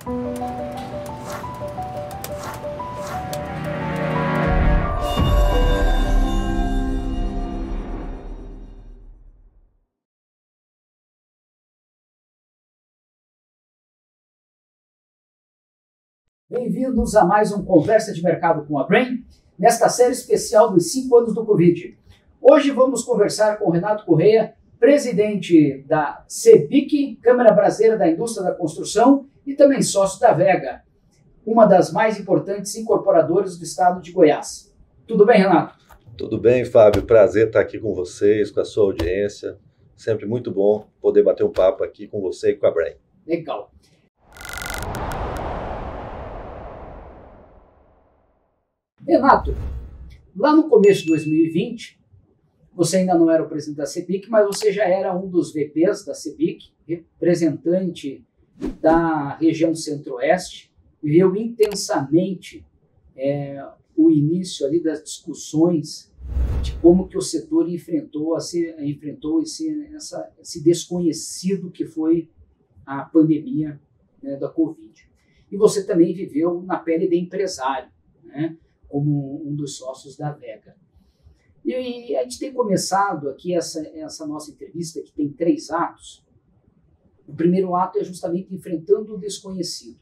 Bem-vindos a mais um Conversa de Mercado com a Brain, nesta série especial dos 5 anos do Covid. Hoje vamos conversar com Renato Correia, presidente da CEBIC, Câmara Brasileira da Indústria da Construção, e também sócio da Vega, uma das mais importantes incorporadoras do estado de Goiás. Tudo bem, Renato? Tudo bem, Fábio. Prazer estar aqui com vocês, com a sua audiência. Sempre muito bom poder bater um papo aqui com você e com a Brain. Legal. Renato, lá no começo de 2020, você ainda não era o presidente da CEBIC, mas você já era um dos VPs da CEBIC, representante da região centro-oeste, viveu intensamente o início ali das discussões de como que o setor enfrentou esse desconhecido que foi a pandemia, né, da Covid. E você também viveu na pele de empresário, né, como um dos sócios da Vega. E a gente tem começado aqui essa nossa entrevista, que tem 3 atos. O primeiro ato é justamente enfrentando o desconhecido.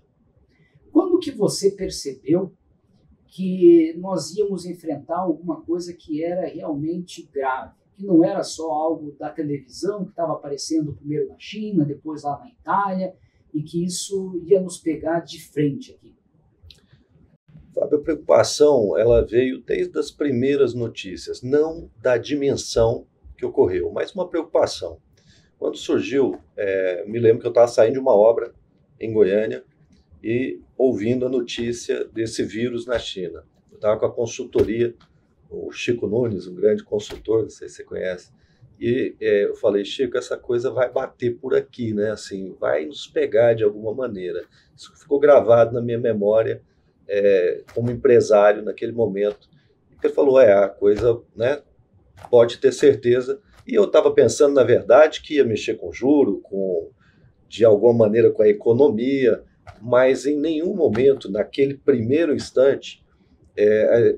Quando que você percebeu que nós íamos enfrentar alguma coisa que era realmente grave, que não era só algo da televisão, que estava aparecendo primeiro na China, depois lá na Itália, e que isso ia nos pegar de frente aqui? Fábio, a preocupação ela veio desde as primeiras notícias, não da dimensão que ocorreu, mas uma preocupação. Quando surgiu, me lembro que eu estava saindo de uma obra em Goiânia e ouvindo a notícia desse vírus na China. Eu estava com a consultoria, o Chico Nunes, um grande consultor, não sei se você conhece, e eu falei, Chico, essa coisa vai bater por aqui, né? Assim, vai nos pegar de alguma maneira. Isso ficou gravado na minha memória, como empresário naquele momento. Ele falou, a coisa, né, pode ter certeza. E eu estava pensando, na verdade, que ia mexer com juro, de alguma maneira com a economia, mas em nenhum momento, naquele primeiro instante,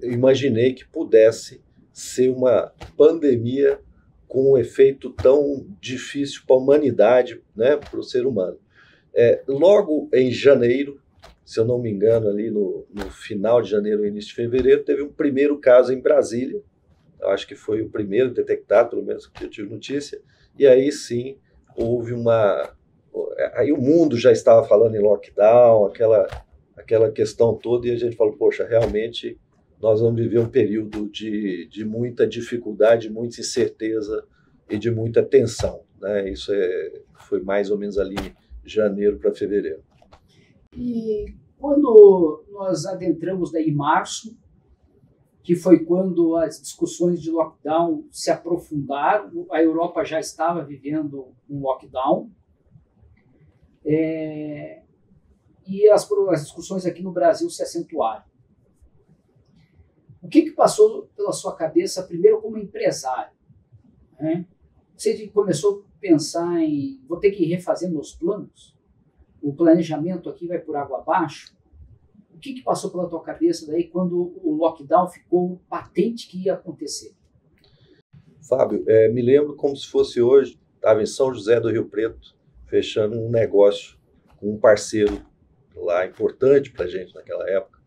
imaginei que pudesse ser uma pandemia com um efeito tão difícil para a humanidade, né, para o ser humano. Logo em janeiro, se eu não me engano, ali no final de janeiro, início de fevereiro, teve um primeiro caso em Brasília. Eu acho que foi o primeiro detectado, pelo menos que eu tive notícia. E aí sim, houve aí o mundo já estava falando em lockdown, aquela questão toda, e a gente falou, poxa, realmente nós vamos viver um período de muita dificuldade, muita incerteza e de muita tensão, né? Isso foi mais ou menos ali janeiro para fevereiro. E quando nós adentramos daí em março, que foi quando as discussões de lockdown se aprofundaram, a Europa já estava vivendo um lockdown, e as discussões aqui no Brasil se acentuaram. O que passou pela sua cabeça, primeiro como empresário, né? Você começou a pensar em, vou ter que refazer meus planos? O planejamento aqui vai por água abaixo? O que passou pela tua cabeça daí quando o lockdown ficou patente que ia acontecer? Fábio, me lembro como se fosse hoje, estava em São José do Rio Preto, fechando um negócio com um parceiro lá importante para a gente naquela época,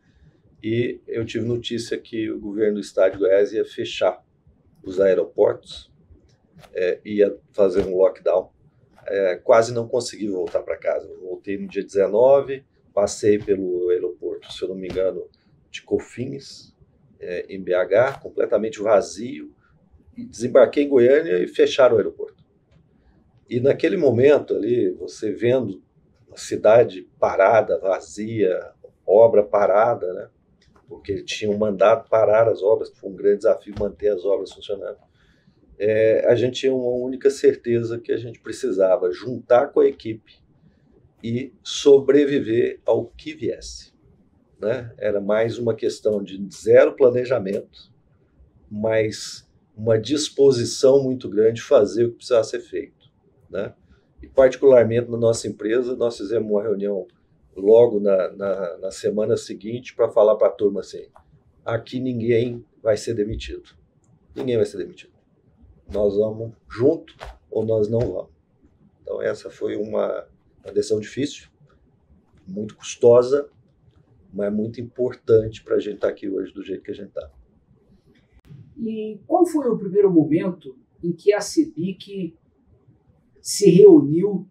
e eu tive notícia que o governo do estado de Goiás ia fechar os aeroportos, ia fazer um lockdown. Quase não consegui voltar para casa. Eu voltei no dia 19, passei pelo aeroporto, se eu não me engano, de Cofins, em BH, completamente vazio, e desembarquei em Goiânia e fecharam o aeroporto. E naquele momento ali, você vendo a cidade parada, vazia, obra parada, né? Porque tinham mandado parar as obras, foi um grande desafio manter as obras funcionando. A gente tinha uma única certeza que a gente precisava juntar com a equipe e sobreviver ao que viesse, né? Era mais uma questão de zero planejamento, mas uma disposição muito grande de fazer o que precisava ser feito, né? E particularmente na nossa empresa, nós fizemos uma reunião logo na semana seguinte para falar para a turma assim: aqui ninguém vai ser demitido. Ninguém vai ser demitido. Nós vamos junto ou nós não vamos. Então essa foi uma decisão difícil, muito custosa, mas muito importante para a gente estar aqui hoje do jeito que a gente está. E qual foi o primeiro momento em que a CEBIC se reuniu,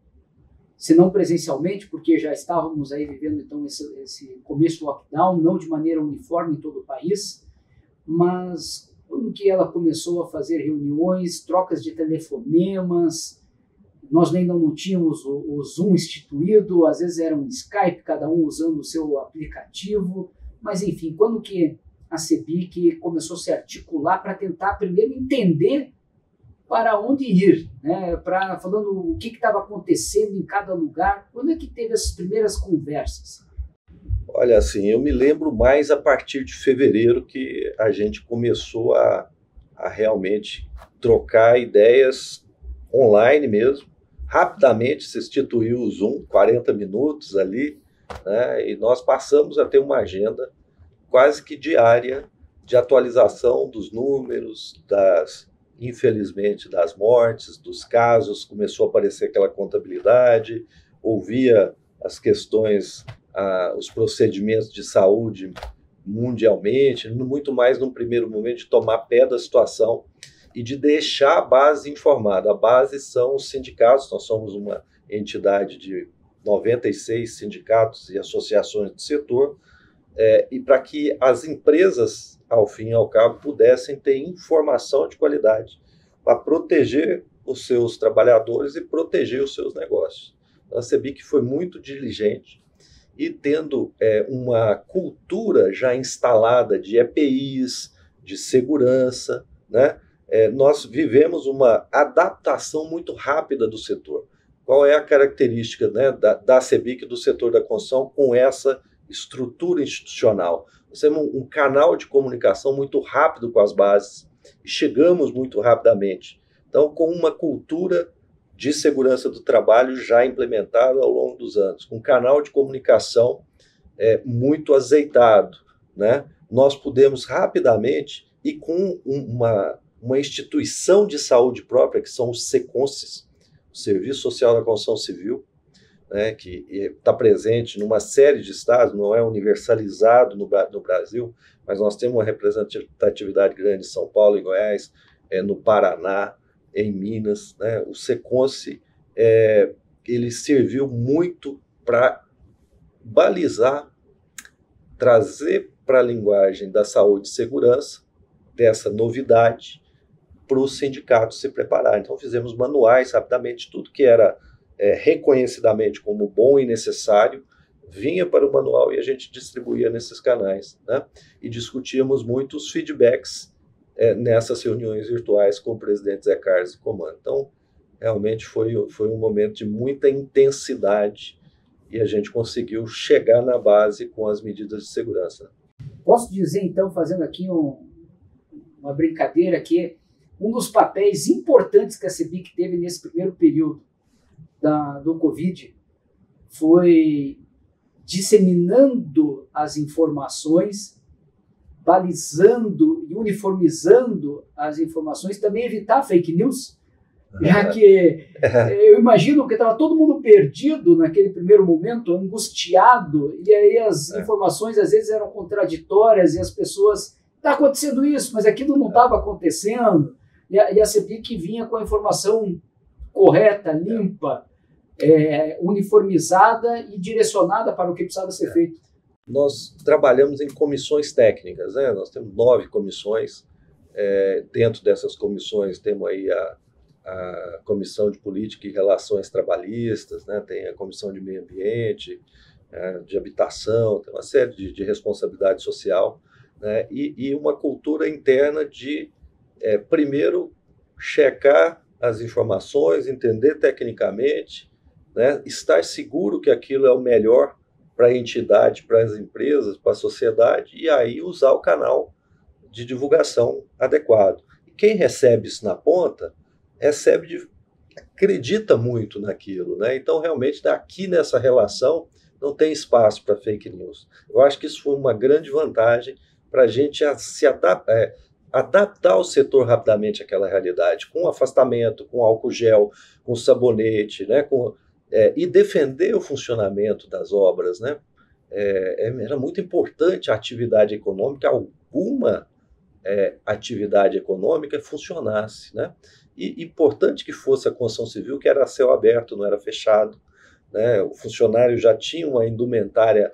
se não presencialmente, porque já estávamos aí vivendo então esse começo do lockdown, não de maneira uniforme em todo o país, mas quando que ela começou a fazer reuniões, trocas de telefonemas, nós ainda não tínhamos o Zoom instituído, às vezes era um Skype, cada um usando o seu aplicativo, mas enfim, quando que a CEBIC começou a se articular para tentar primeiro entender para onde ir, né? Falando o que estava acontecendo em cada lugar, quando é que teve essas primeiras conversas? Olha, assim, eu me lembro mais a partir de fevereiro que a gente começou a realmente trocar ideias online mesmo. Rapidamente se instituiu o Zoom, 40 minutos ali, né? E nós passamos a ter uma agenda quase que diária de atualização dos números, infelizmente, das mortes, dos casos. Começou a aparecer aquela contabilidade, ouvia as questões, os procedimentos de saúde mundialmente, muito mais num primeiro momento de tomar pé da situação e de deixar a base informada. A base são os sindicatos, nós somos uma entidade de 96 sindicatos e associações do setor, e para que as empresas, ao fim e ao cabo, pudessem ter informação de qualidade para proteger os seus trabalhadores e proteger os seus negócios. Então, a CEBIC foi muito diligente e tendo uma cultura já instalada de EPIs, de segurança, né? Nós vivemos uma adaptação muito rápida do setor. Qual é a característica, né, da CEBIC, do setor da construção, com essa estrutura institucional? Nós temos um canal de comunicação muito rápido com as bases e chegamos muito rapidamente. Então, com uma cultura de segurança do trabalho já implementada ao longo dos anos, com um canal de comunicação muito azeitado, né? Nós pudemos rapidamente, e com uma instituição de saúde própria, que são os SECONSES, o Serviço Social da Construção Civil, né, que está presente numa série de estados, não é universalizado no Brasil, mas nós temos uma representatividade grande em São Paulo, em Goiás, no Paraná, em Minas, né? O SECONSE, ele serviu muito para balizar, trazer para a linguagem da saúde e segurança, dessa novidade, para os sindicatos se prepararem. Então, fizemos manuais rapidamente, tudo que era reconhecidamente como bom e necessário, vinha para o manual e a gente distribuía nesses canais, né? E discutíamos muito os feedbacks nessas reuniões virtuais com o presidente Zé Carlos e comando. Então, realmente foi um momento de muita intensidade e a gente conseguiu chegar na base com as medidas de segurança. Posso dizer, então, fazendo aqui uma brincadeira, que um dos papéis importantes que a CEBIC teve nesse primeiro período do Covid foi disseminando as informações, balizando e uniformizando as informações, também evitar fake news, já que eu imagino que estava todo mundo perdido naquele primeiro momento, angustiado, e aí as informações às vezes eram contraditórias e as pessoas, está acontecendo isso, mas aquilo não estava acontecendo, e a CEBIC vinha com a informação correta, limpa, uniformizada e direcionada para o que precisava ser feito. Nós trabalhamos em comissões técnicas, né? Nós temos 9 comissões. Dentro dessas comissões temos aí a Comissão de Política e Relações Trabalhistas, né? Tem a Comissão de Meio Ambiente, de Habitação, tem uma série de responsabilidade social, né? E uma cultura interna de, primeiro, checar as informações, entender tecnicamente, né? Estar seguro que aquilo é o melhor para a entidade, para as empresas, para a sociedade, e aí usar o canal de divulgação adequado. E quem recebe isso na ponta, acredita muito naquilo, né? Então, realmente, aqui nessa relação, não tem espaço para fake news. Eu acho que isso foi uma grande vantagem para a gente adaptar o setor rapidamente àquela realidade, com afastamento, com álcool gel, com sabonete, né, e defender o funcionamento das obras, né? Era muito importante a atividade econômica, alguma atividade econômica funcionasse, né? E importante que fosse a construção civil, que era a céu aberto, não era fechado, né? O funcionário já tinha uma indumentária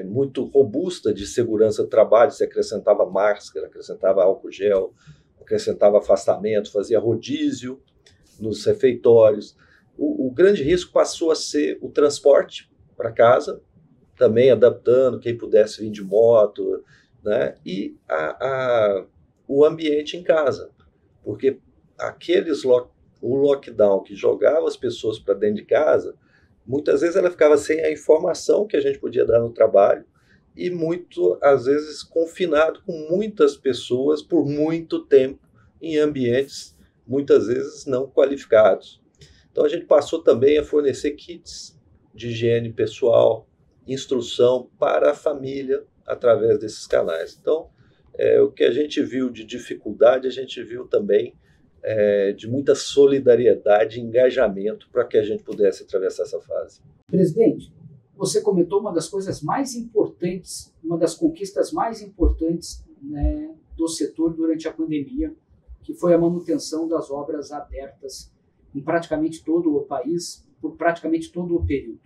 muito robusta de segurança do trabalho, se acrescentava máscara, acrescentava álcool gel, acrescentava afastamento, fazia rodízio nos refeitórios. O grande risco passou a ser o transporte para casa, também adaptando quem pudesse vir de moto, né? E o ambiente em casa, porque o lockdown que jogava as pessoas para dentro de casa, muitas vezes ela ficava sem a informação que a gente podia dar no trabalho e às vezes confinado com muitas pessoas por muito tempo em ambientes muitas vezes não qualificados. Então a gente passou também a fornecer kits de higiene pessoal, instrução para a família através desses canais. Então, o que a gente viu de dificuldade, a gente viu também de muita solidariedade e engajamento para que a gente pudesse atravessar essa fase. Presidente, você comentou uma das coisas mais importantes, uma das conquistas mais importantes, né, do setor durante a pandemia, que foi a manutenção das obras abertas em praticamente todo o país, por praticamente todo o período.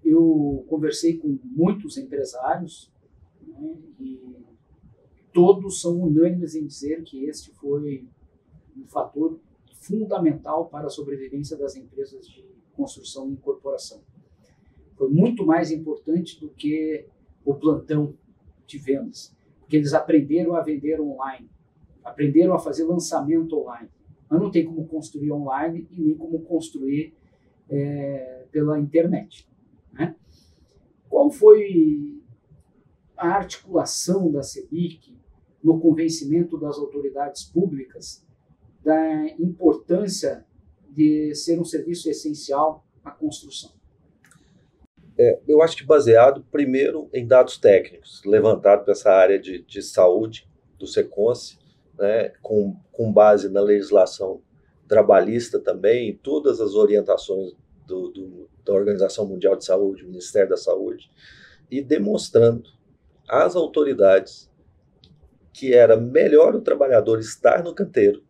Eu conversei com muitos empresários, né, e todos são unânimes em dizer que este foi um fator fundamental para a sobrevivência das empresas de construção e incorporação. Foi muito mais importante do que o plantão de vendas, porque eles aprenderam a vender online, aprenderam a fazer lançamento online. Mas não tem como construir online e nem como construir pela internet, né? Qual foi a articulação da CEBIC no convencimento das autoridades públicas da importância de ser um serviço essencial à construção? Eu acho que baseado, primeiro, em dados técnicos, levantado para essa área de saúde do SECONSE, né, com base na legislação trabalhista também, em todas as orientações da Organização Mundial de Saúde, do Ministério da Saúde, e demonstrando às autoridades que era melhor o trabalhador estar no canteiro,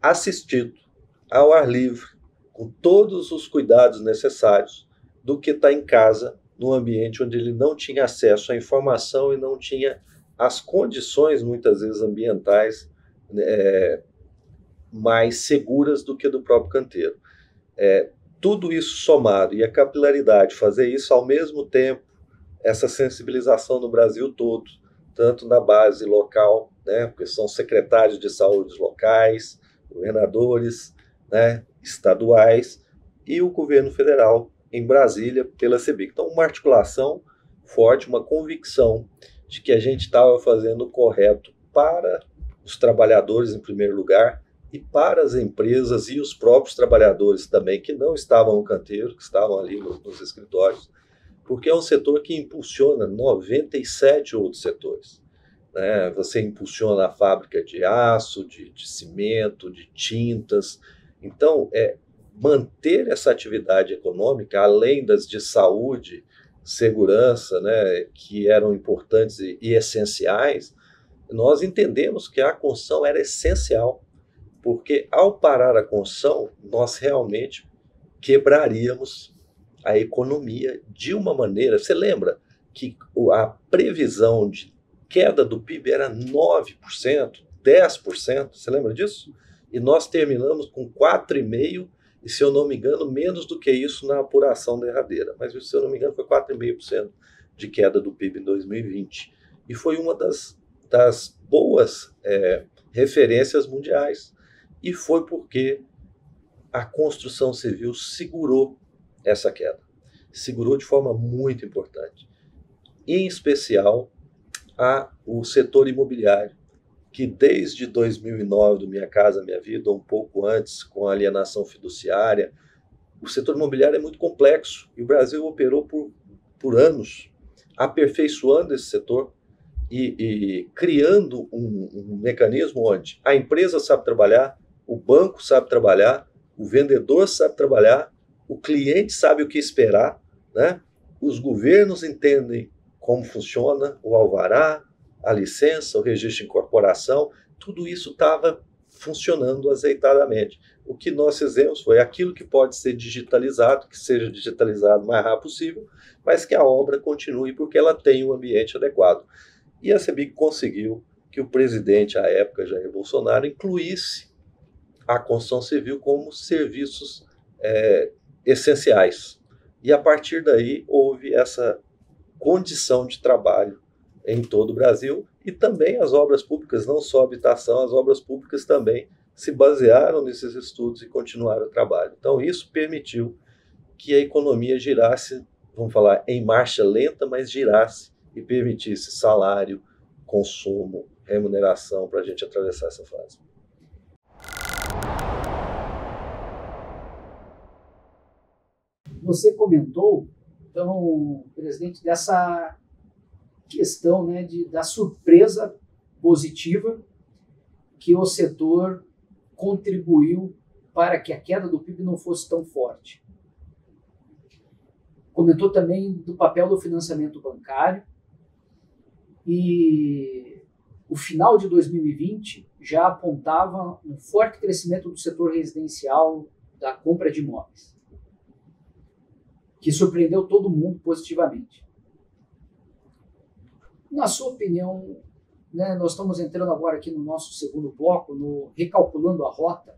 assistido, ao ar livre, com todos os cuidados necessários, do que estar em casa, num ambiente onde ele não tinha acesso à informação e não tinha as condições, muitas vezes ambientais, mais seguras do que do próprio canteiro. Tudo isso somado, e a capilaridade, fazer isso ao mesmo tempo, essa sensibilização no Brasil todo, tanto na base local, né, porque são secretários de saúde locais, governadores, né, estaduais, e o governo federal em Brasília pela CEBIC. Então, uma articulação forte, uma convicção de que a gente estava fazendo o correto para os trabalhadores em primeiro lugar e para as empresas e os próprios trabalhadores também, que não estavam no canteiro, que estavam ali nos escritórios, porque é um setor que impulsiona 97 outros setores, né? Você impulsiona a fábrica de aço, de cimento, de tintas. Então, manter essa atividade econômica, além das de saúde, segurança, né, que eram importantes e essenciais, nós entendemos que a construção era essencial, porque ao parar a construção, nós realmente quebraríamos a economia de uma maneira. Você lembra que a previsão de queda do PIB era 9%, 10%, você lembra disso? E nós terminamos com 4,5%, e se eu não me engano, menos do que isso na apuração derradeira. Mas se eu não me engano, foi 4,5% de queda do PIB em 2020. E foi uma das boas referências mundiais. E foi porque a construção civil segurou essa queda. Segurou de forma muito importante. Em especial, o setor imobiliário, que desde 2009, do Minha Casa Minha Vida, ou um pouco antes, com a alienação fiduciária, o setor imobiliário é muito complexo e o Brasil operou por anos aperfeiçoando esse setor e criando um mecanismo onde a empresa sabe trabalhar, o banco sabe trabalhar, o vendedor sabe trabalhar, o cliente sabe o que esperar, né? Os governos entendem como funciona o alvará, a licença, o registro de incorporação, tudo isso estava funcionando azeitadamente. O que nós fizemos foi aquilo que pode ser digitalizado, que seja digitalizado o mais rápido possível, mas que a obra continue porque ela tem um ambiente adequado. E a CEBIC conseguiu que o presidente, à época, Jair Bolsonaro, incluísse a construção civil como serviços essenciais. E a partir daí houve essa condição de trabalho em todo o Brasil e também as obras públicas, não só a habitação, as obras públicas também se basearam nesses estudos e continuaram o trabalho. Então isso permitiu que a economia girasse, vamos falar, em marcha lenta, mas girasse e permitisse salário, consumo, remuneração para a gente atravessar essa fase. Você comentou, então, presidente, dessa questão, né, da surpresa positiva que o setor contribuiu para que a queda do PIB não fosse tão forte. Comentou também do papel do financiamento bancário e o final de 2020 já apontava um forte crescimento do setor residencial da compra de imóveis, que surpreendeu todo mundo positivamente. Na sua opinião, né, nós estamos entrando agora aqui no nosso segundo bloco, no Recalculando a Rota,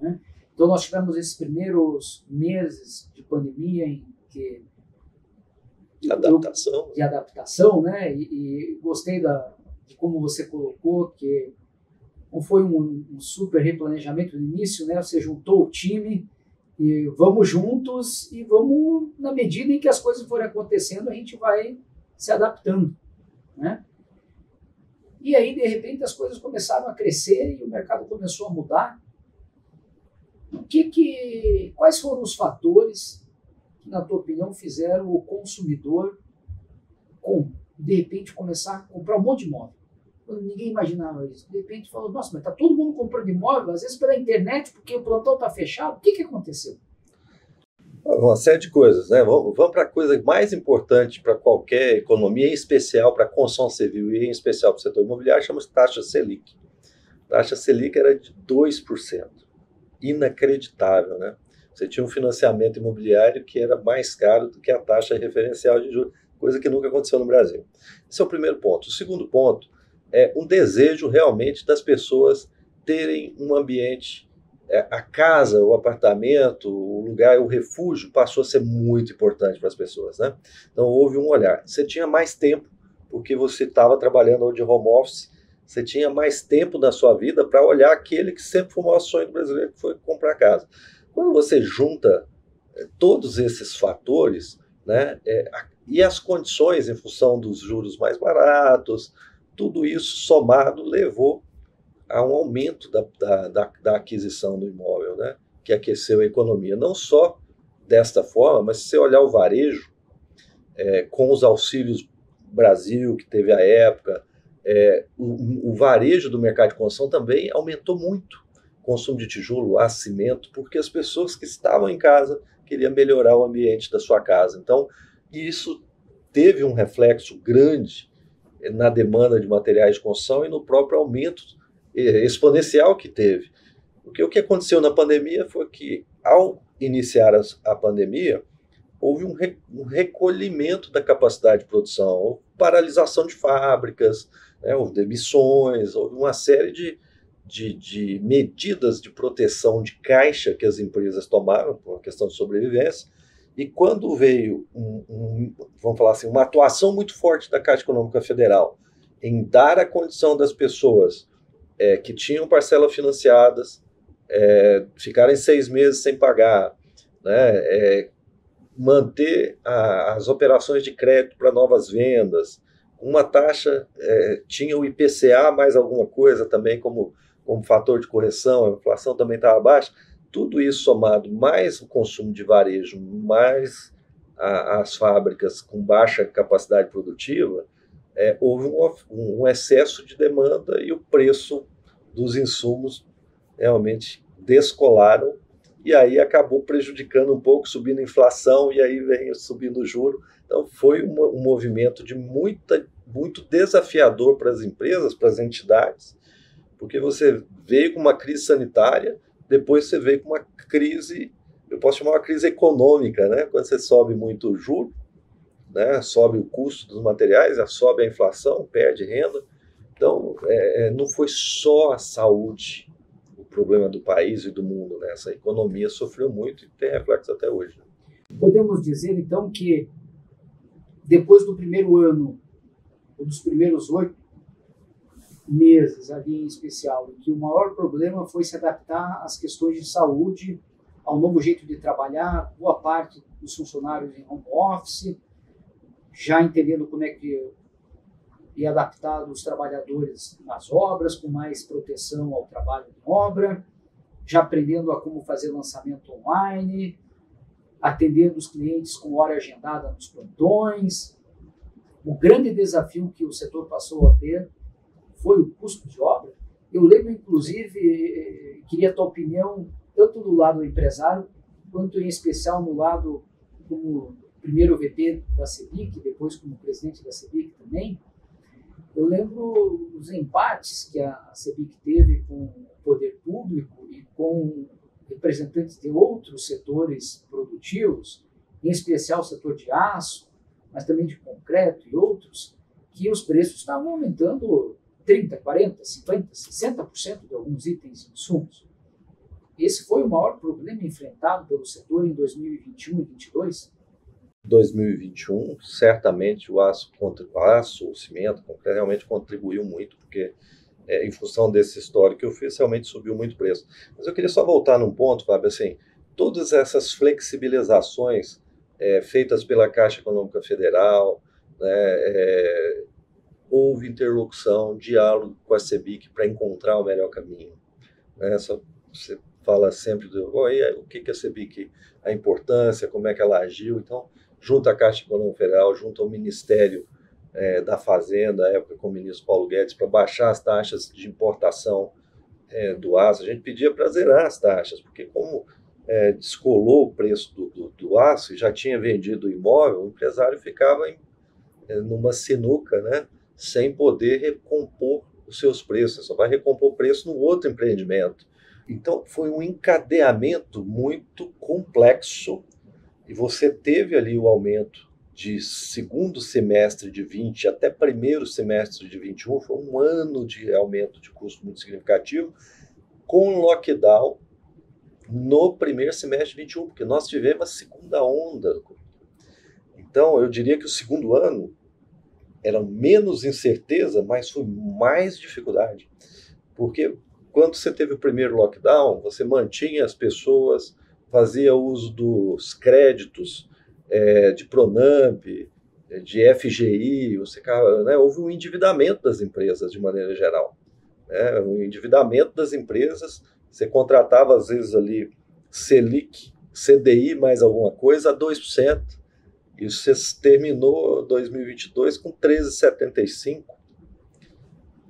né? Então nós tivemos esses primeiros meses de pandemia em que de adaptação, né? E gostei de como você colocou, que não foi um super replanejamento no início, né? Você juntou o time e vamos juntos e vamos, na medida em que as coisas forem acontecendo, a gente vai se adaptando, né? E aí, de repente, as coisas começaram a crescer e o mercado começou a mudar. Quais foram os fatores que, na tua opinião, fizeram o consumidor, de repente, começar a comprar um monte de imóvel? Quando ninguém imaginava isso. De repente, falou, nossa, mas está todo mundo comprando imóvel, às vezes pela internet, porque o plantão está fechado. O que aconteceu? Uma série de coisas, né? Vamos para a coisa mais importante para qualquer economia, em especial para a construção civil e em especial para o setor imobiliário, chama-se taxa Selic. A taxa Selic era de 2%. Inacreditável, né? Você tinha um financiamento imobiliário que era mais caro do que a taxa referencial de juros, coisa que nunca aconteceu no Brasil. Esse é o primeiro ponto. O segundo ponto é um desejo realmente das pessoas terem um ambiente, a casa, o apartamento, o lugar, o refúgio passou a ser muito importante para as pessoas, né? Então houve um olhar. Você tinha mais tempo, porque você estava trabalhando ou de home office, você tinha mais tempo na sua vida para olhar aquele que sempre foi o maior sonho do brasileiro, que foi comprar casa. Quando você junta todos esses fatores, né, e as condições em função dos juros mais baratos, tudo isso somado levou a um aumento da aquisição do imóvel, né, que aqueceu a economia. Não só desta forma, mas se você olhar o varejo, com os auxílios Brasil, que teve à época, o varejo do mercado de construção também aumentou muito. Consumo de tijolo, aço, cimento, porque as pessoas que estavam em casa queriam melhorar o ambiente da sua casa. Então, isso teve um reflexo grande na demanda de materiais de construção e no próprio aumento exponencial que teve. Porque o que aconteceu na pandemia foi que, ao iniciar a pandemia, houve um recolhimento da capacidade de produção, houve paralisação de fábricas, né, houve demissões, houve uma série de medidas de proteção de caixa que as empresas tomaram por uma questão de sobrevivência. E quando veio, vamos falar assim, uma atuação muito forte da Caixa Econômica Federal em dar a condição das pessoas que tinham parcelas financiadas ficarem 6 meses sem pagar, né, manter as operações de crédito para novas vendas, uma taxa, tinha o IPCA mais alguma coisa também como fator de correção, a inflação também estava baixa, tudo isso somado, mais o consumo de varejo, mais as fábricas com baixa capacidade produtiva, houve um excesso de demanda e o preço dos insumos realmente descolaram, e aí acabou prejudicando um pouco, subindo a inflação, e aí vem subindo o juro. Então foi um movimento muito desafiador para as empresas, para as entidades, porque você veio com uma crise sanitária, depois você veio com uma crise, eu posso chamar uma crise econômica, né? Quando você sobe muito o juro, né? Sobe o custo dos materiais, sobe a inflação, perde renda. Então, não foi só a saúde o problema do país e do mundo, né? Essa economia sofreu muito e tem reflexo até hoje. Podemos dizer, então, que depois do primeiro ano, ou dos primeiros 8 meses ali em especial, que o maior problema foi se adaptar às questões de saúde, ao novo jeito de trabalhar, boa parte dos funcionários em home office, já entendendo como é que ia adaptar os trabalhadores nas obras, com mais proteção ao trabalho em obra, já aprendendo a como fazer lançamento online, atendendo os clientes com hora agendada nos plantões. O grande desafio que o setor passou a ter foi o custo de obra. Eu lembro, inclusive, queria a tua opinião, tanto do lado do empresário, quanto em especial no lado como primeiro VP da CEBIC, depois como presidente da CEBIC também. Eu lembro os empates que a CEBIC teve com o poder público e com representantes de outros setores produtivos, em especial o setor de aço, mas também de concreto e outros, que os preços estavam aumentando 30%, 40%, 50%, 60% de alguns itens e insumos. Esse foi o maior problema enfrentado pelo setor em 2021 e 2022? 2021, certamente o aço, o cimento, realmente contribuiu muito, porque em função desse histórico que eu fiz, realmente subiu muito o preço. Mas eu queria só voltar num ponto, Fábio, assim, todas essas flexibilizações feitas pela Caixa Econômica Federal, né, houve interlocução, diálogo com a CEBIC para encontrar o melhor caminho. Né? Você fala sempre o que a CEBIC, a importância, como é que ela agiu. Então, junto à Caixa Econômica Federal, junto ao Ministério da Fazenda, à época com o ministro Paulo Guedes, para baixar as taxas de importação do aço. A gente pedia para zerar as taxas, porque como descolou o preço do aço e já tinha vendido o imóvel, o empresário ficava numa sinuca, né, sem poder recompor os seus preços. Só vai recompor o preço no outro empreendimento. Então, foi um encadeamento muito complexo, e você teve ali o aumento de segundo semestre de 20 até primeiro semestre de 21, foi um ano de aumento de custo muito significativo, com lockdown no primeiro semestre de 21, porque nós tivemos a segunda onda. Então, eu diria que o segundo ano era menos incerteza, mas foi mais dificuldade. Porque quando você teve o primeiro lockdown, você mantinha as pessoas, fazia uso dos créditos de Pronamp, de FGI, houve um endividamento das empresas de maneira geral. Né? O endividamento das empresas, você contratava às vezes ali Selic, CDI mais alguma coisa a 2%, e você terminou 2022 com 13,75%.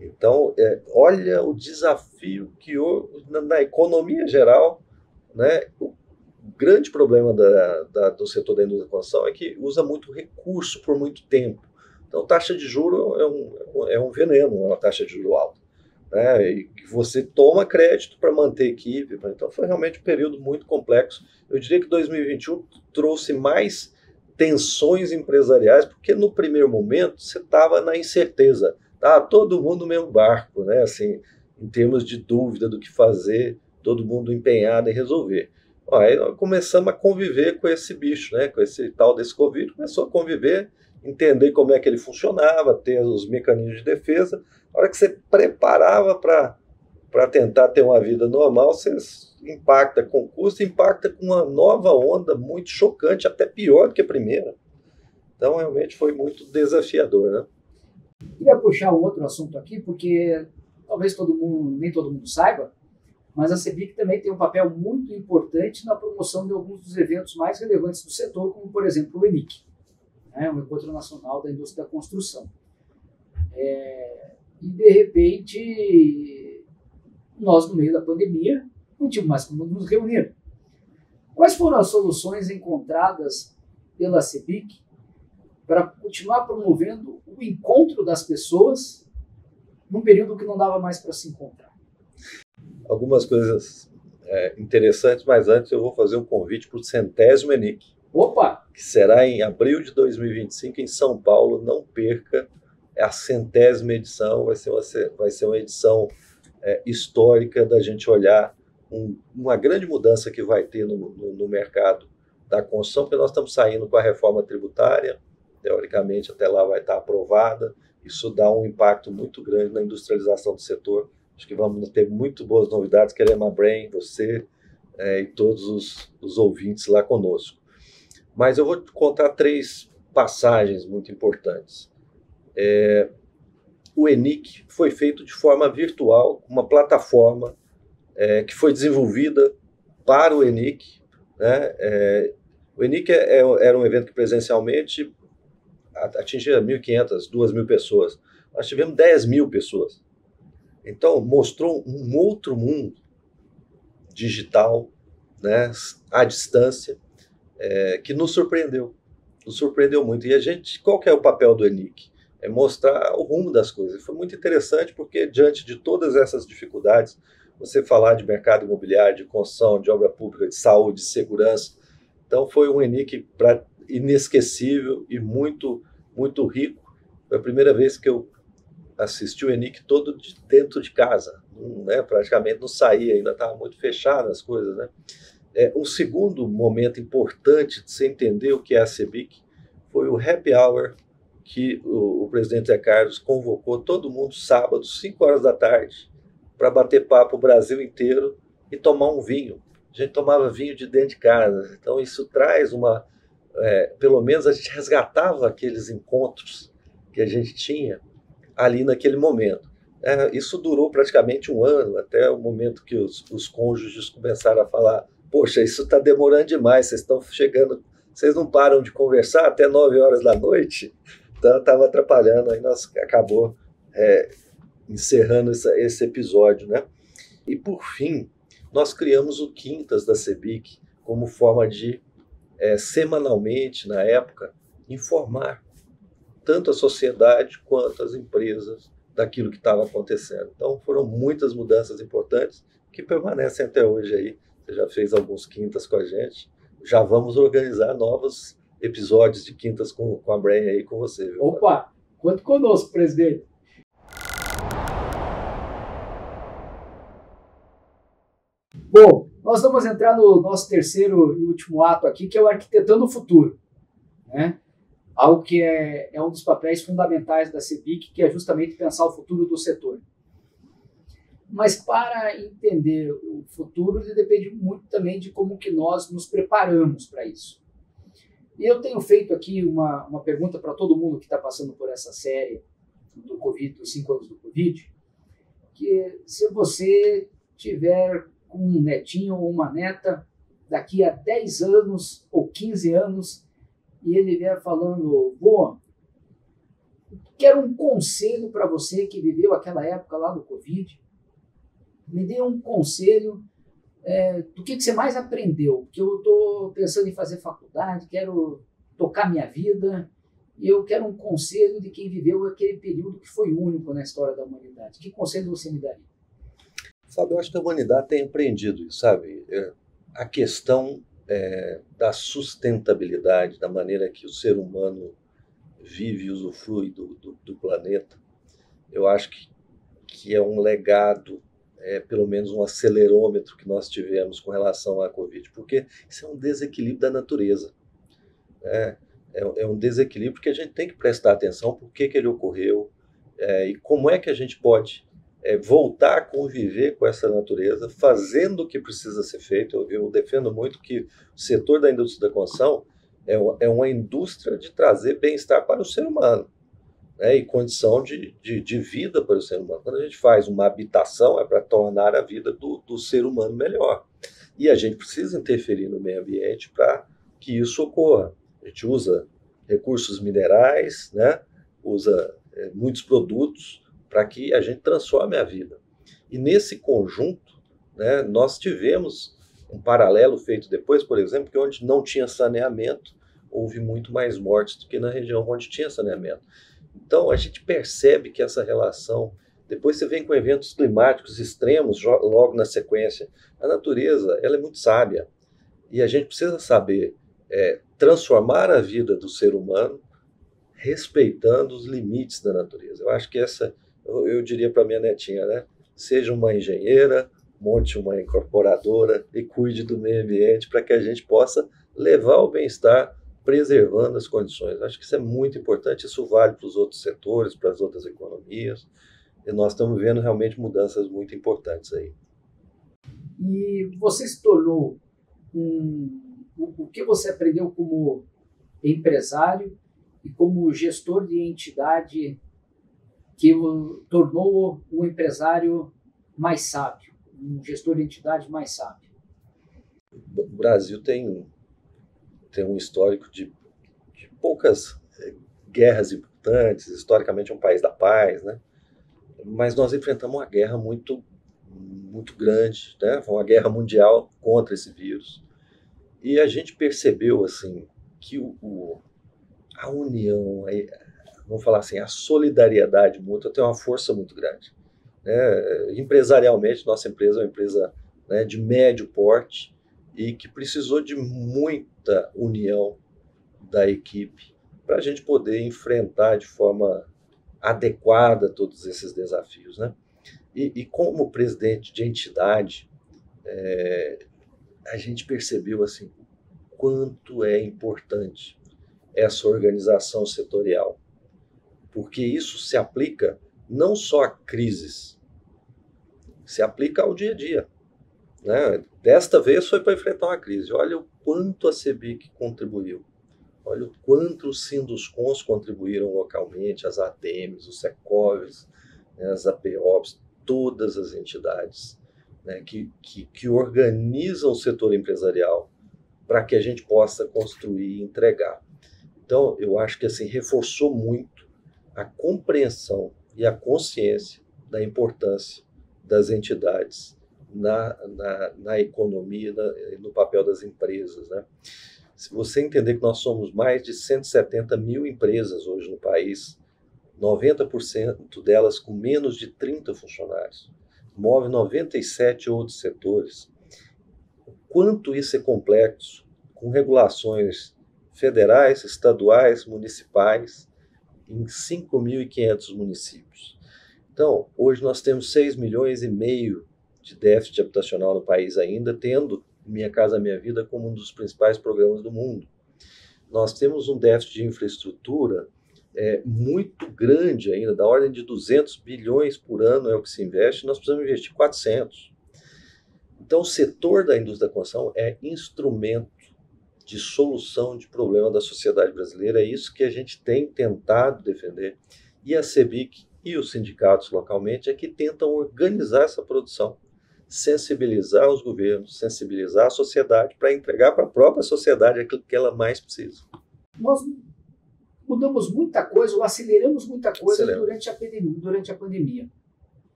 Então, olha o desafio que na economia geral, né, o grande problema do setor da indústria da construção é que usa muito recurso por muito tempo. Então, taxa de juros é um veneno, uma taxa de juros alta. Né, e você toma crédito para manter equipe. Então, foi realmente um período muito complexo. Eu diria que 2021 trouxe mais tensões empresariais, porque no primeiro momento você estava na incerteza. Tá todo mundo no mesmo barco, né? Assim, em termos de dúvida do que fazer, todo mundo empenhado em resolver. Aí nós começamos a conviver com esse bicho, né? Com esse tal desse Covid, começou a conviver, entender como é que ele funcionava, ter os mecanismos de defesa. A hora que você preparava para tentar ter uma vida normal, você impacta com custo, impacta com uma nova onda muito chocante, até pior do que a primeira. Então, realmente foi muito desafiador, né? Queria puxar um outro assunto aqui, porque talvez nem todo mundo saiba, mas a CEBIC também tem um papel muito importante na promoção de alguns dos eventos mais relevantes do setor, como, por exemplo, o ENIC, né, o Encontro Nacional da Indústria da Construção. E, de repente, nós, no meio da pandemia, não tínhamos mais como nos reunir. Quais foram as soluções encontradas pela CEBIC para continuar promovendo o encontro das pessoas num período que não dava mais para se encontrar? Algumas coisas interessantes, mas antes eu vou fazer um convite para o 100º ENIC. Opa! Que será em abril de 2025 em São Paulo. Não perca, é a 100ª edição, vai ser uma edição histórica da gente olhar uma grande mudança que vai ter no mercado da construção, porque nós estamos saindo com a reforma tributária, teoricamente até lá vai estar aprovada, isso dá um impacto muito grande na industrialização do setor. Acho que vamos ter muito boas novidades, queremos a Brain, você e todos os ouvintes lá conosco. Mas eu vou contar 3 passagens muito importantes. O ENIC foi feito de forma virtual, uma plataforma que foi desenvolvida para o ENIC. Né? O ENIC era um evento que presencialmente atingia 1.500, 2.000 pessoas. Nós tivemos 10.000 pessoas. Então, mostrou um outro mundo digital, né, à distância, que nos surpreendeu muito. E qual que é o papel do ENIC? É mostrar o rumo das coisas. Foi muito interessante porque, diante de todas essas dificuldades, você falar de mercado imobiliário, de construção, de obra pública, de saúde, de segurança. Então, foi um ENIC inesquecível e muito, muito rico. Foi a primeira vez que eu assisti o ENIC todo dentro de casa, né? Praticamente não saía, ainda estava muito fechado as coisas. Né? Um segundo momento importante de você entender o que é a CEBIC foi o happy hour que o presidente Zé Carlos convocou todo mundo sábado, 5 horas da tarde, para bater papo o Brasil inteiro e tomar um vinho. A gente tomava vinho de dentro de casa. Então isso traz pelo menos a gente resgatava aqueles encontros que a gente tinha ali naquele momento. Isso durou praticamente 1 ano, até o momento que os cônjuges começaram a falar: poxa, isso está demorando demais, vocês estão chegando, vocês não param de conversar até 9 horas da noite? Então estava atrapalhando, aí nós acabou encerrando esse episódio. Né? E por fim, nós criamos o Quintas da CEBIC como forma de, semanalmente, na época, informar tanto a sociedade quanto as empresas daquilo que estava acontecendo. Então foram muitas mudanças importantes que permanecem até hoje aí. Você já fez alguns quintas com a gente, já vamos organizar novos episódios de quintas com a Brain aí com você. Viu? Opa, conte conosco, presidente. Bom, nós vamos entrar no nosso terceiro e último ato aqui, que é o Arquitetando o Futuro, né? Algo que é um dos papéis fundamentais da CEBIC, que é justamente pensar o futuro do setor. Mas para entender o futuro, ele depende muito também de como que nós nos preparamos para isso. E eu tenho feito aqui uma pergunta para todo mundo que está passando por essa série do Covid, dos 5 anos do Covid, que se você tiver com um netinho ou uma neta daqui a 10 anos ou 15 anos, e ele vier falando: vô, quero um conselho para você que viveu aquela época lá do Covid. Me dê um conselho do que você mais aprendeu. Que eu estou pensando em fazer faculdade, quero tocar minha vida, e eu quero um conselho de quem viveu aquele período que foi único na história da humanidade. Que conselho você me daria? Sabe, eu acho que a humanidade tem aprendido isso, sabe? A questão da sustentabilidade, da maneira que o ser humano vive e usufrui do planeta, eu acho que é um legado, pelo menos um acelerômetro que nós tivemos com relação à Covid, porque isso é um desequilíbrio da natureza. É um desequilíbrio que a gente tem que prestar atenção por que ele ocorreu e como é que a gente pode voltar a conviver com essa natureza, fazendo o que precisa ser feito. Eu defendo muito que o setor da indústria da construção é uma indústria de trazer bem-estar para o ser humano. né, e condição de vida para o ser humano. Quando a gente faz uma habitação, é para tornar a vida do ser humano melhor. E a gente precisa interferir no meio ambiente para que isso ocorra. A gente usa recursos minerais, né, usa muitos produtos para que a gente transforme a vida. E nesse conjunto, né, nós tivemos um paralelo feito depois, por exemplo, que onde não tinha saneamento, houve muito mais mortes do que na região onde tinha saneamento. Então, a gente percebe que essa relação, depois você vem com eventos climáticos extremos logo na sequência. A natureza, ela é muito sábia e a gente precisa saber transformar a vida do ser humano respeitando os limites da natureza. Eu acho que eu diria para minha netinha, né? Seja uma engenheira, monte uma incorporadora e cuide do meio ambiente para que a gente possa levar o bem-estar preservando as condições. Acho que isso é muito importante, isso vale para os outros setores, para as outras economias, e nós estamos vendo realmente mudanças muito importantes aí. E você se tornou o que você aprendeu como empresário e como gestor de entidade que o tornou um empresário mais sábio, um gestor de entidade mais sábio? O Brasil tem um histórico de poucas guerras importantes, historicamente é um país da paz, né? Mas nós enfrentamos uma guerra muito grande, né? Foi uma guerra mundial contra esse vírus. E a gente percebeu assim que a união, vamos falar assim, a solidariedade mútua tem uma força muito grande, né? Empresarialmente, nossa empresa é uma empresa, né, de médio porte e que precisou de muita união da equipe para a gente poder enfrentar de forma adequada todos esses desafios, né? E como presidente de entidade, a gente percebeu assim quanto é importante essa organização setorial, porque isso se aplica não só a crises, se aplica ao dia a dia, né? Desta vez foi para enfrentar uma crise. Olha o quanto a CEBIC contribuiu. Olha o quanto os Sinduscons contribuíram localmente, as ATMs, os Secovs, né, as APOPs, todas as entidades, né, que organizam o setor empresarial para que a gente possa construir e entregar. Então, eu acho que assim reforçou muito a compreensão e a consciência da importância das entidades na economia, no papel das empresas, né? Se você entender que nós somos mais de 170 mil empresas hoje no país, 90% delas com menos de 30 funcionários, move 97 outros setores, o quanto isso é complexo, com regulações federais, estaduais, municipais, em 5.500 municípios. Então, hoje nós temos 6,5 milhões de déficit habitacional no país ainda, tendo Minha Casa Minha Vida como um dos principais programas do mundo. Nós temos um déficit de infraestrutura muito grande ainda, da ordem de 200 bilhões por ano é o que se investe, nós precisamos investir 400. Então, o setor da indústria da construção é instrumento de solução de problema da sociedade brasileira, é isso que a gente tem tentado defender. E a CEBIC e os sindicatos localmente é que tentam organizar essa produção, sensibilizar os governos, sensibilizar a sociedade para entregar para a própria sociedade aquilo que ela mais precisa. Nós mudamos muita coisa, ou aceleramos muita coisa durante a pandemia.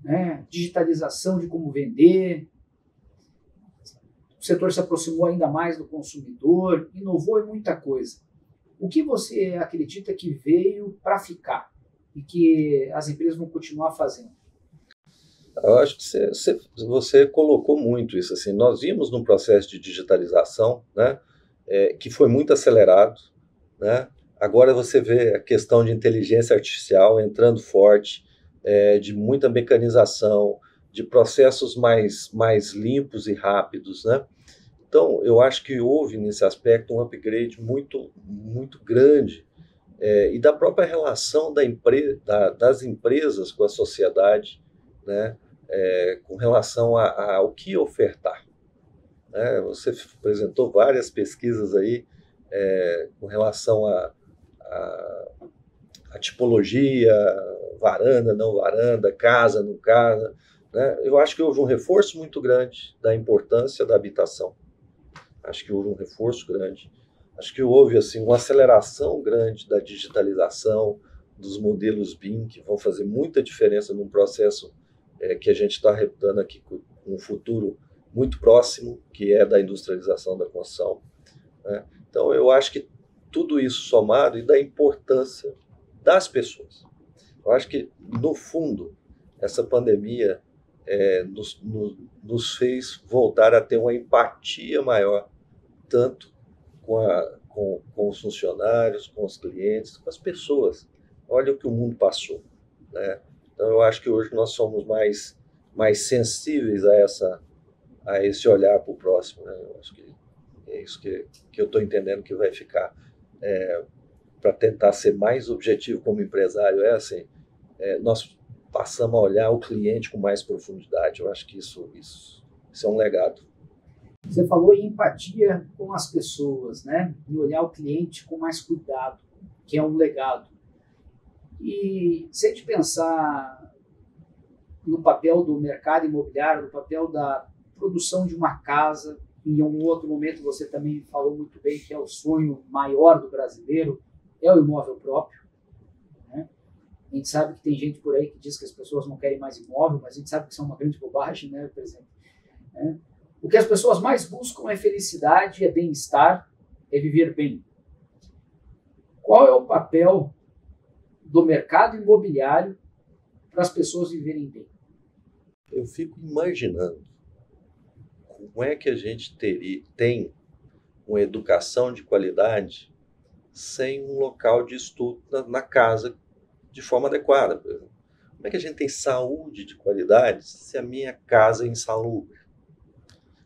Né? Digitalização de como vender, o setor se aproximou ainda mais do consumidor, inovou em muita coisa. O que você acredita que veio para ficar e que as empresas vão continuar fazendo? Eu acho que você colocou muito isso. Assim, nós vimos num processo de digitalização, né, que foi muito acelerado, né? Agora você vê a questão de inteligência artificial entrando forte, de muita mecanização, de processos mais limpos e rápidos, né? Então, eu acho que houve nesse aspecto um upgrade muito, muito grande, e da própria relação das empresas com a sociedade, né? Com relação ao que ofertar. Né? Você apresentou várias pesquisas aí com relação a tipologia, varanda, não varanda, casa, não casa, né? Eu acho que houve um reforço muito grande da importância da habitação. Acho que houve um reforço grande. Acho que houve assim, uma aceleração grande da digitalização, dos modelos BIM, que vão fazer muita diferença num processo que a gente está reputando aqui com um futuro muito próximo, que é da industrialização da construção, né? Então, eu acho que tudo isso somado e da importância das pessoas. Eu acho que, no fundo, essa pandemia nos fez voltar a ter uma empatia maior, tanto com os funcionários, com os clientes, com as pessoas. Olha o que o mundo passou, né? Então, eu acho que hoje nós somos mais sensíveis a esse olhar para o próximo, né? Eu acho que é isso que eu estou entendendo que vai ficar. Para tentar ser mais objetivo como empresário, nós passamos a olhar o cliente com mais profundidade. Eu acho que isso é um legado. Você falou em empatia com as pessoas, né? E olhar o cliente com mais cuidado, que é um legado. E se a gente pensar no papel do mercado imobiliário, no papel da produção de uma casa, em um outro momento você também falou muito bem que é o sonho maior do brasileiro, é o imóvel próprio, né? A gente sabe que tem gente por aí que diz que as pessoas não querem mais imóvel, mas a gente sabe que isso é uma grande bobagem, né, presidente? O que as pessoas mais buscam é felicidade, é bem-estar, é viver bem. Qual é o papel do mercado imobiliário para as pessoas viverem bem? Eu fico imaginando como é que a gente tem uma educação de qualidade sem um local de estudo na casa de forma adequada, por exemplo. Como é que a gente tem saúde de qualidade se a minha casa é insalubre?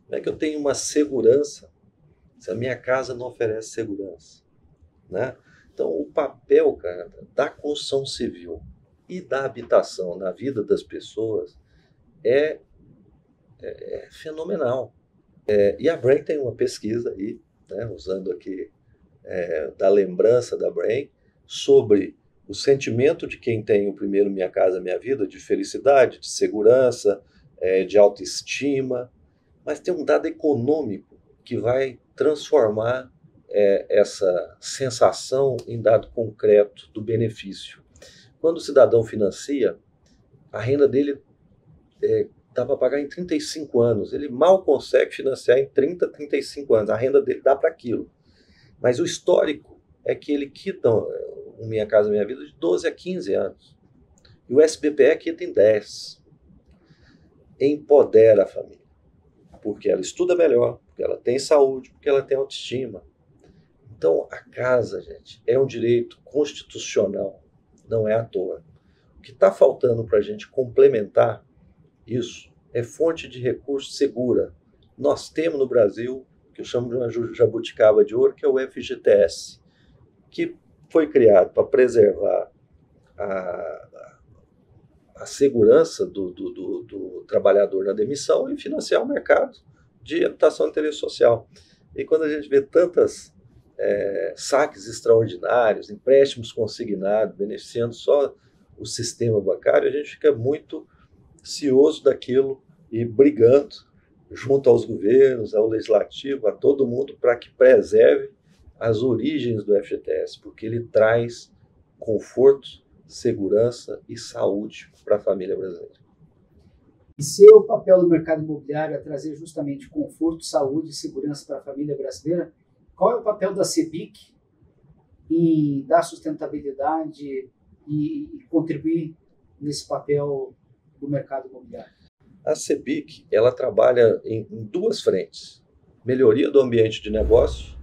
Como é que eu tenho uma segurança se a minha casa não oferece segurança, né? Então, o papel, cara, da construção civil e da habitação na vida das pessoas é fenomenal. E a Brain tem uma pesquisa aí, né, usando aqui da lembrança da Brain, sobre o sentimento de quem tem o primeiro Minha Casa Minha Vida, de felicidade, de segurança, de autoestima, mas tem um dado econômico que vai transformar essa sensação em dado concreto do benefício. Quando o cidadão financia, a renda dele dá para pagar em 35 anos. Ele mal consegue financiar em 30, 35 anos. A renda dele dá para aquilo. Mas o histórico é que ele quita o Minha Casa Minha Vida de 12 a 15 anos. E o SBPE quita em 10. Empodera a família. Porque ela estuda melhor, porque ela tem saúde, porque ela tem autoestima. Então, a casa, gente, é um direito constitucional. Não é à toa. O que está faltando para a gente complementar isso é fonte de recurso segura. Nós temos no Brasil, que eu chamo de uma jabuticaba de ouro, que é o FGTS, que foi criado para preservar a segurança do trabalhador na demissão e financiar o mercado de habitação de interesse social. E quando a gente vê tantas saques extraordinários, empréstimos consignados, beneficiando só o sistema bancário, a gente fica muito cioso daquilo e brigando junto aos governos, ao legislativo, a todo mundo, para que preserve as origens do FGTS, porque ele traz conforto, segurança e saúde para a família brasileira. E se o papel do mercado imobiliário é trazer justamente conforto, saúde e segurança para a família brasileira, qual é o papel da CEBIC em dar sustentabilidade e contribuir nesse papel do mercado imobiliário? A CEBIC, ela trabalha em duas frentes: melhoria do ambiente de negócio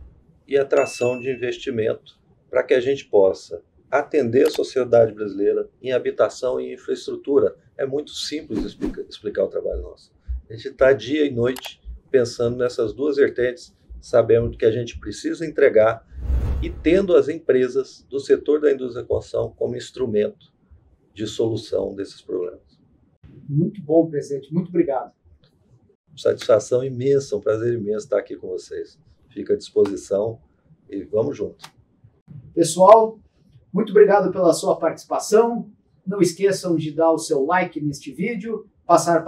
e atração de investimento, para que a gente possa atender a sociedade brasileira em habitação e infraestrutura. É muito simples explicar o trabalho nosso. A gente está dia e noite pensando nessas duas vertentes, sabemos que a gente precisa entregar e tendo as empresas do setor da indústria da construção como instrumento de solução desses problemas. Muito bom, presidente. Muito obrigado. Satisfação imensa, um prazer imenso estar aqui com vocês. Fico à disposição e vamos junto. Pessoal, Muito obrigado pela sua participação. Não esqueçam de dar o seu like neste vídeo, passar para